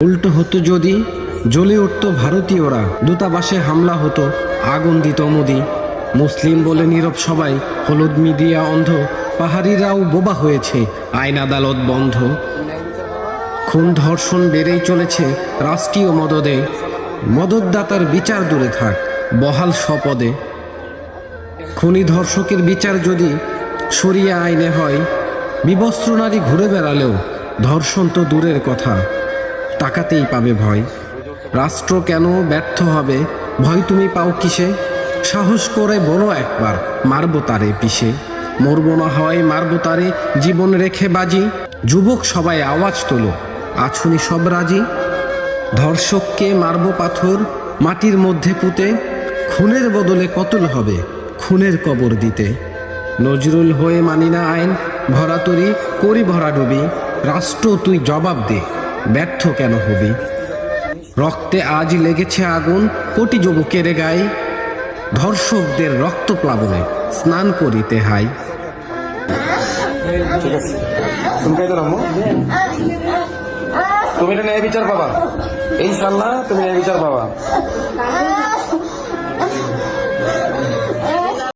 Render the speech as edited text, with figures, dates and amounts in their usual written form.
উল্টো হতো যদি, জ্বলে উঠত ভারতীয়রা, দূতাবাসে হামলা হতো, আগুন দিত মোদি। মুসলিম বলে নীরব সবাই, হলুদ মিডিয়া অন্ধ, পাহাড়িরাও বোবা হয়েছে, আইন আদালত বন্ধ। খুন ধর্ষণ বেড়েই চলেছে রাষ্ট্রীয় মদদে, মদতদাতার বিচার দূরে থাক, বহাল স্বপদে। খুনি ধর্ষকের বিচার যদি শরিয়া আইনে হয়, বিবস্ত্র নারী ঘুরে বেড়ালেও ধর্ষণ তো দূরের কথা, তাকাতেই পাবে ভয়। রাষ্ট্র কেন ব্যর্থ হবে, ভয় তুমি পাও কিসে? সাহস করে বলো একবার, মারব তারে পিষে। মরব না হয় মারব তারে, জীবন রেখে বাজি। যুবক সবাই আওয়াজ তোলো, আছুনি সব রাজি। ধর্ষককে মারব পাথর, মাটির মধ্যে পুঁতে, খুনের বদলে কতল হবে, খুনের কবর দিতে। নজরুল হয়ে মানি না আইন, ভরাতরি করি ভরাডুবি। রাষ্ট্র তুই জবাব দে, ব্যর্থ কেন হবি? রক্তে আজ লেগেছে আগুন, কোটি যুবকের গায়ে, ধর্ষকদের রক্ত প্লাবনে স্নান করিতে হাই। ঠিক আছে, তুমি কাইতে নামো, তুমি এটা ন্যায় বিচার পাবা, ইনশাল্লাহ তুমি ন্যায় বিচার পাবা।